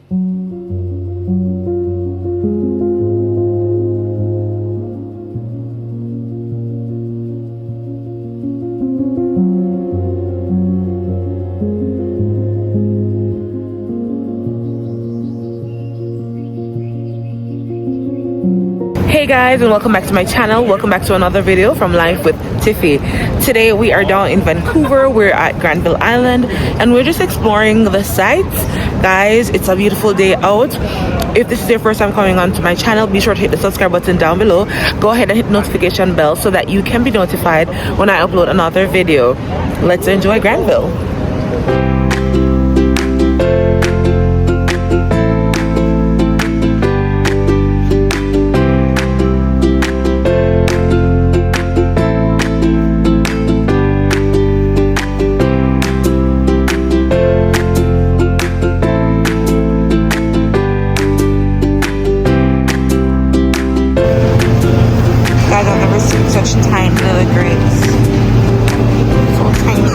Hey guys, and welcome back to my channel. Welcome back to another video from Life with Tiffy. Today we are down in Vancouver. We're at Granville Island and we're just exploring the sights. Guys, it's a beautiful day out. If this is your first time coming onto my channel, be sure to hit the subscribe button down below. Go ahead and hit the notification bell so that you can be notified when I upload another video. Let's enjoy Granville. Such tiny little grapes. So tiny.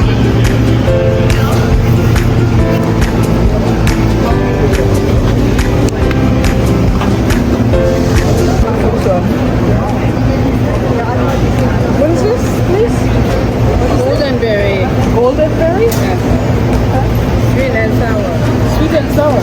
What is this, please? Golden berry. Golden berry? Yes. Sweet and sour. Sweet and sour.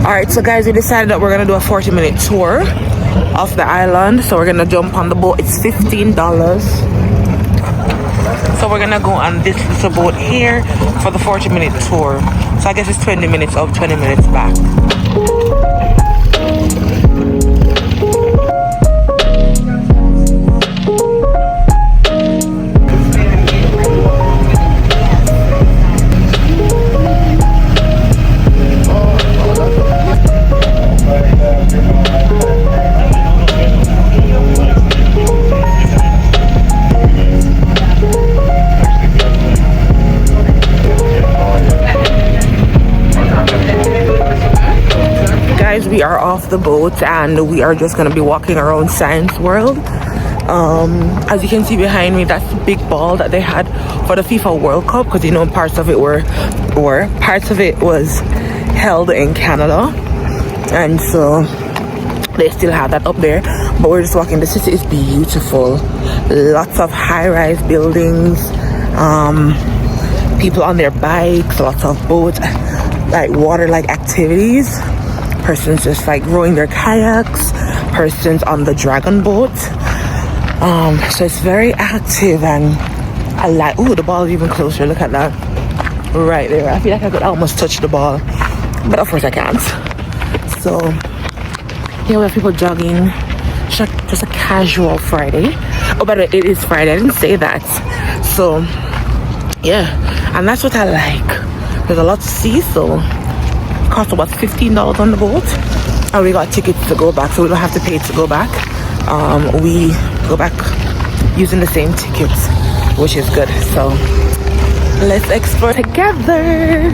Alright, so guys, we decided that we're gonna do a 40-minute tour of the island. So we're gonna jump on the boat. It's $15. So we're gonna go on this little boat here for the 40-minute tour. So I guess it's 20 minutes up, 20 minutes back. We are off the boat and we are just going to be walking around Science World. As you can see behind me, that's the big ball that they had for the FIFA World Cup, because you know parts of it was held in Canada, and so they still have that up there. But we're just walking. The city is beautiful, lots of high-rise buildings, people on their bikes, lots of boats, like water-like activities. Persons just like rowing their kayaks, persons on the dragon boat. So it's very active, and I like, oh, the ball is even closer. Look at that right there. I feel like I could almost touch the ball, but of course I can't. So here we have people jogging. Just a casual Friday. Oh, by the way, it is Friday. I didn't say that. So yeah, and that's what I like. There's a lot to see, so cost about $15 on the boat, and we got tickets to go back, so we don't have to pay to go back. We go back using the same tickets, which is good. So let's explore together.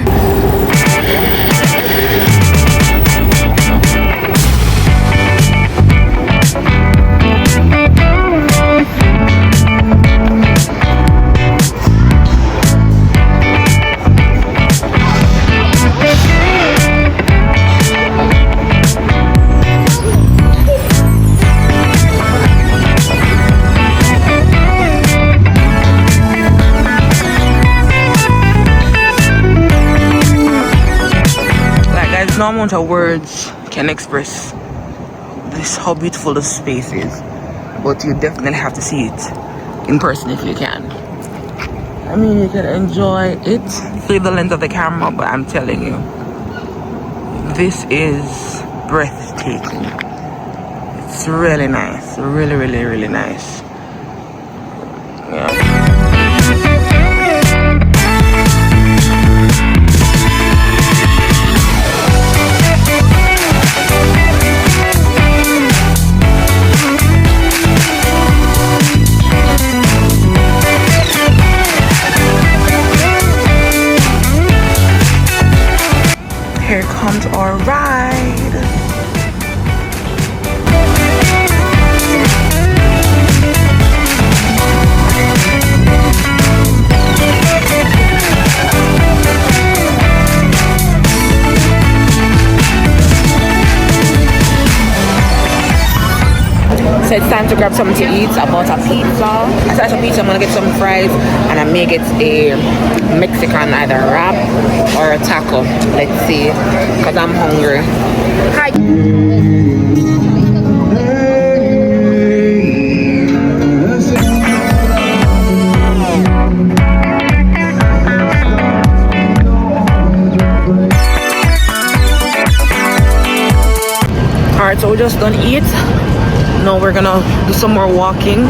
no amount of words can express this, how beautiful the space is. But you definitely have to see it in person if you can. I mean, you can enjoy it through the lens of the camera, but I'm telling you, this is breathtaking. It's really nice. Really, really, really nice. Yeah. Here comes our ride. So it's time to grab something to eat. I bought a pizza. Aside from pizza, I'm gonna get some fries and I may get a Mexican either wrap or a taco. Let's see, cause I'm hungry. Hi. Alright, so we just done eat. Now we're gonna do some more walking.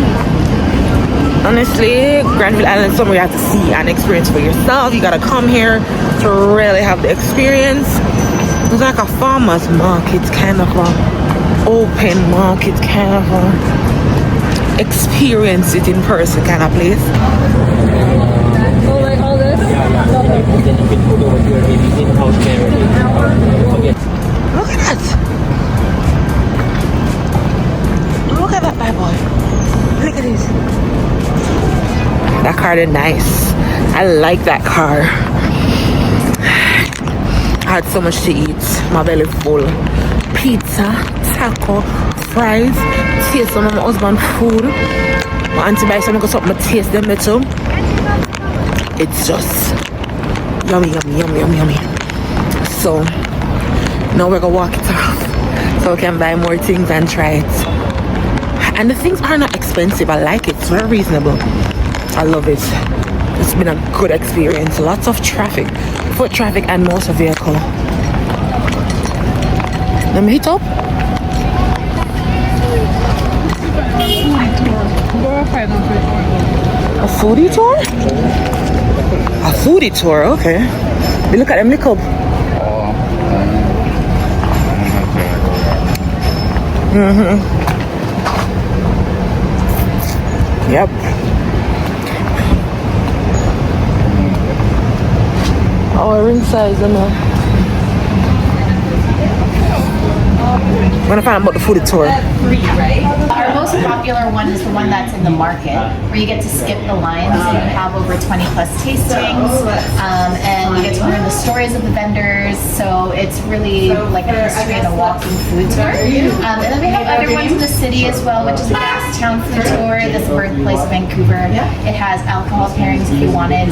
Honestly, Granville Island is somewhere you have to see and experience for yourself. You gotta come here to really have the experience. It's like a farmer's market, kind of a open market, kind of a experience it in person kind of place. Oh, like all this? Look at that! Look at that bad boy. Look at this. That car is nice. I like that car. I had so much to eat. My belly full. Pizza, taco, fries. Taste some of my husband's food. My auntie buy some, something to taste them too. It's just yummy, yummy, yummy, yummy, yummy. So now we're gonna walk it off so we can buy more things and try it. And the things are not expensive. I like it. It's very reasonable. I love it. It's been a good experience. Lots of traffic, foot traffic and motor vehicle. Let me hit up. A foodie tour? A foodie tour, okay. You look at them, look up. Yep. Oh, ring size, I know. I'm gonna find out about the foodie tour. Our most popular one is the one that's in the market, where you get to skip the lines and you have over 20 plus tastings, and you get to learn the stories of the vendors. So it's really like a history and a walking food tour. And then we have other ones in the city as well, which is a gas town food tour. This is the birthplace of Vancouver. It has alcohol pairings if you wanted.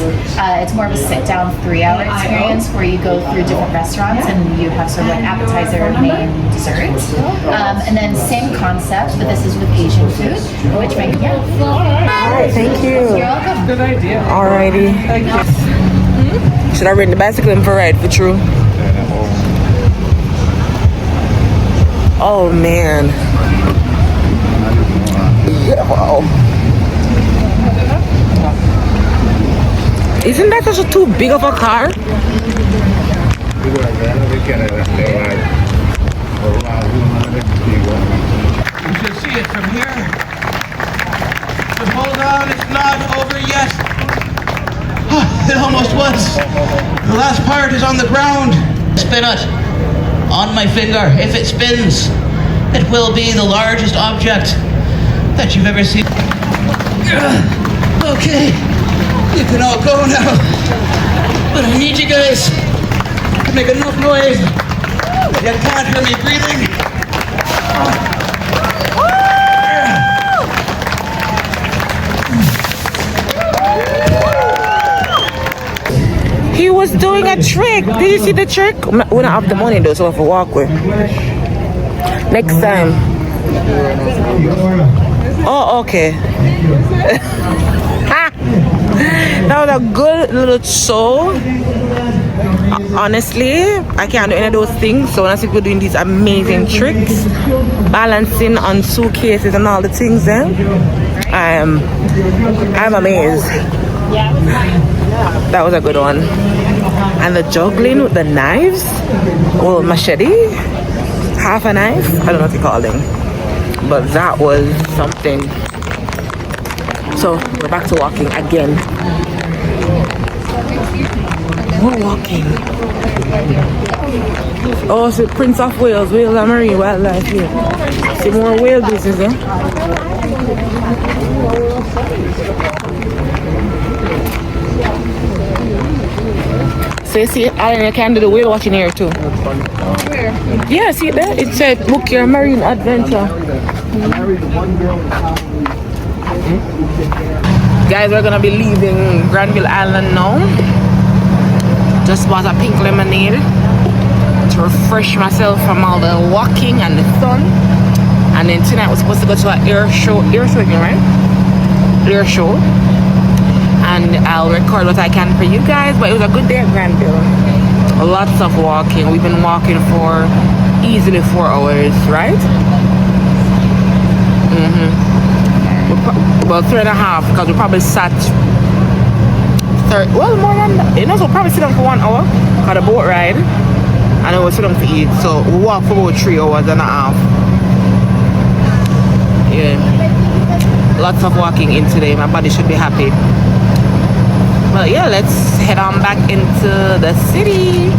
It's more of a sit-down 3-hour experience where you go through different restaurants and you have sort of like appetizer, main, dessert. And then same concept, but this is with Asian food, which makes Alright, thank you. You're welcome. Good idea. Alrighty. Should I rent the bicycle and for ride for true? Oh man. Yeah, wow. Isn't that just too big of a car? You should see it from here. But hold on, it's not over yet. It almost was. The last part is on the ground. Spin it on my finger. If it spins, it will be the largest object that you've ever seen. Okay, you can all go now. But I need you guys to make enough noise that you can't hear me breathing. He was doing a trick. Did you see the trick? We don't have the money though, so we have to walk with. Next time. Oh, okay. That was a good little show. Honestly, I can't do any of those things. So when I see people doing these amazing tricks, balancing on suitcases and all the things, I'm amazed. That was a good one. And the juggling with the knives, well, machete, half a knife, I don't know what you call them, but that was something. So we're back to walking again. We're walking. Oh, so Prince of Wales, Wales and Marine Wildlife here. See more whale business, huh? So you see, I can do the whale watching here too. Where? Yeah, see it there? It said book your marine adventure. Guys, we're gonna be leaving Granville Island now. Just bought a pink lemonade to refresh myself from all the walking and the sun. And then tonight we're supposed to go to an air show again, right? Air show. And I'll record what I can for you guys. But it was a good day at Granville. Lots of walking. We've been walking for easily 4 hours, right? Well, 3.5 because we probably sat well, more than that. You know, so we'll probably sit down for 1 hour for the boat ride, and then we'll sit down to eat. So we walk for about 3 hours and a half. Yeah, lots of walking in today. My body should be happy. Well, yeah, let's head on back into the city.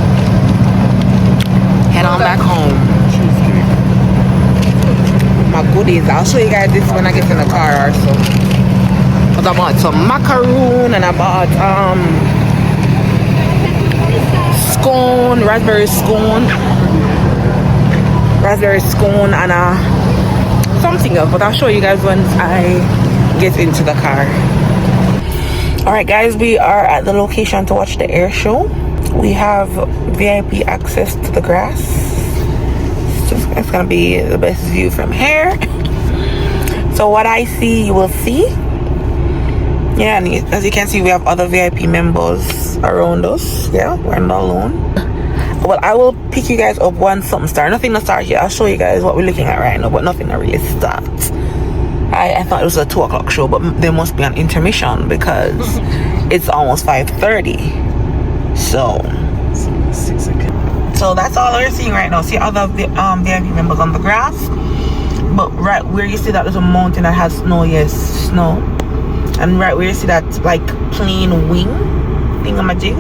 Head on back home. My goodies. I'll show you guys this when I get in the car also. But I bought some macaroon and I bought scone, raspberry scone and something else. But I'll show you guys once I get into the car. Alright guys, we are at the location to watch the air show. We have VIP access to the grass. It's gonna be the best view from here. So what I see, you will see. Yeah, and as you can see, we have other VIP members around us. Yeah, we're not alone. Well, I will pick you guys up once something starts. Nothing to start yet. I'll show you guys what we're looking at right now, but nothing to really start. I thought it was a 2 o'clock show, but there must be an intermission because it's almost 5:30. So that's all we're seeing right now. See other VIP members on the grass, but right where you see that there's a mountain that has snow, yes, snow, and right where you see that like plain wing thingamajig,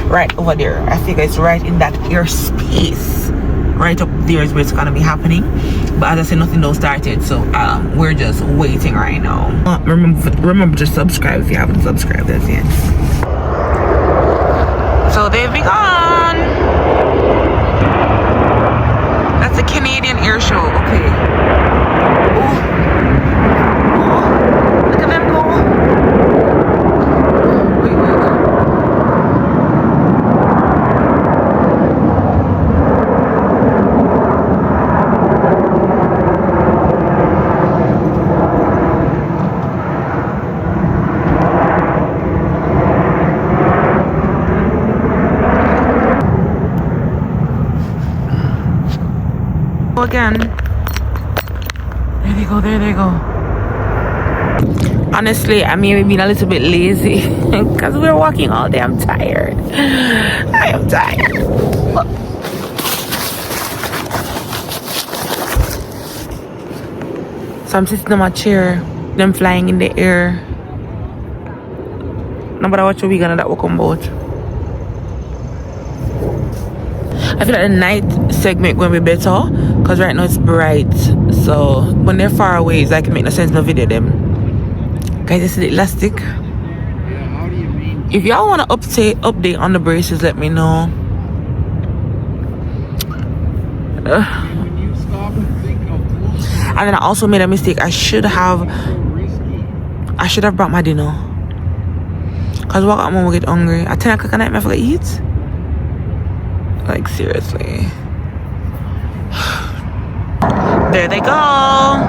right over there, I think it's right in that airspace. Right up there is where it's gonna be happening. But as I said, nothing don't started, so we're just waiting right now. Remember to subscribe if you haven't subscribed as yet. So they've begun. That's the Canadian air show. Okay. Oh, look at them go. Wait. Again, there they go. Honestly, I may have been a little bit lazy because we're walking all day. I'm tired. I am tired. So I'm sitting on my chair, them flying in the air. Nobody watch a vegan that will come out. I feel like the night segment going to be better because right now it's bright. So when they're far away, it's like it make no sense to video them. Guys, this is the elastic. If y'all want to update on the braces, let me know. And then I also made a mistake. I should have brought my dinner. Cause what I'm gonna get hungry. At 10 o'clock at night, I forgot to eat. Like, seriously. There they go. I'm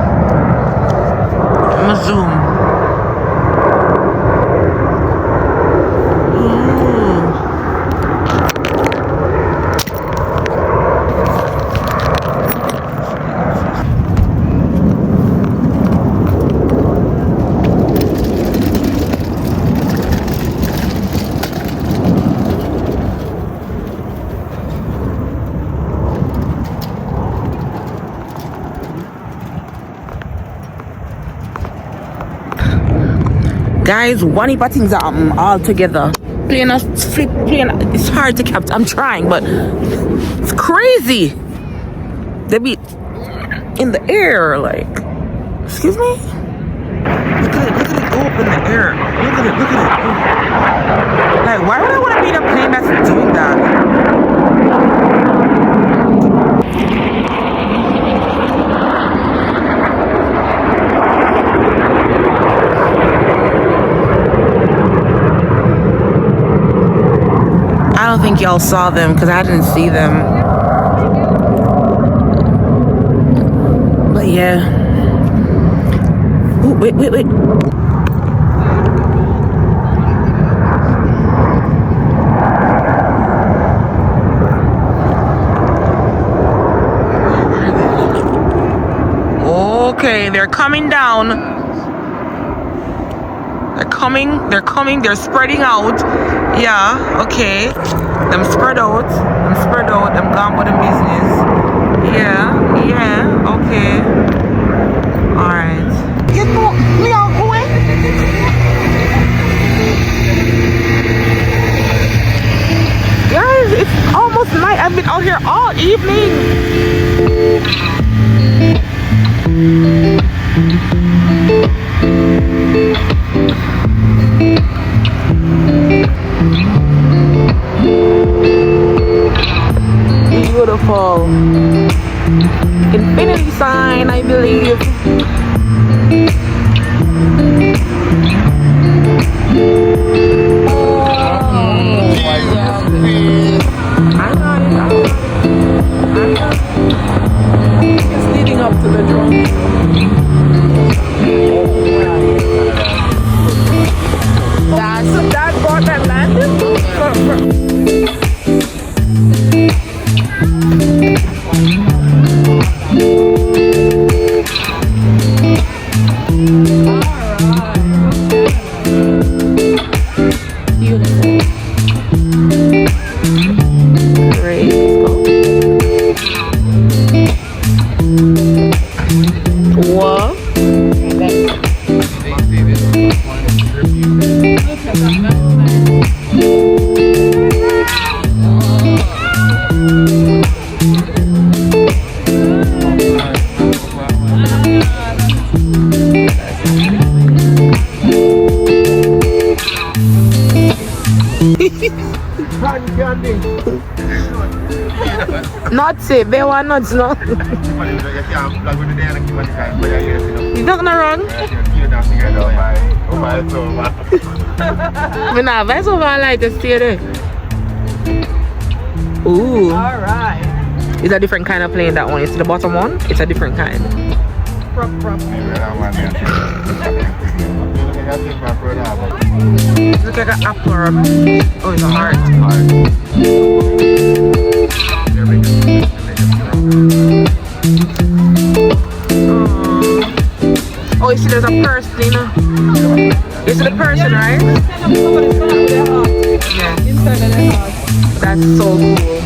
gonna zoom. Guys, one heap of things are all together. Playing a flip, it's hard to capture. I'm trying, but it's crazy. They be in the air, like, excuse me? Look at it go up in the air. Look at it. Like, why would I want to be in a plane that's doing that? I don't think y'all saw them because I didn't see them. But yeah. Ooh, wait. Okay, they're coming down. They're spreading out. Yeah, okay. Them spread out, them gone for them business. Yeah, okay. Alright. You know, me out away. Guys, it's almost night. I've been out here all evening. Beautiful. Infinity sign, I believe. It's leading up to the drone. That brought that landing? Nuts it, they want nuts, no? You're not gonna run? I'm not advice over I like to stay there. Ooh. Alright. It's a different kind of plane, that one. It's the bottom one, it's a different kind. Look like an apple or a... Oh, it's a heart. Oh, you see there's a person, you know? You see the person, right? Yeah. Inside of the house. That's so cool.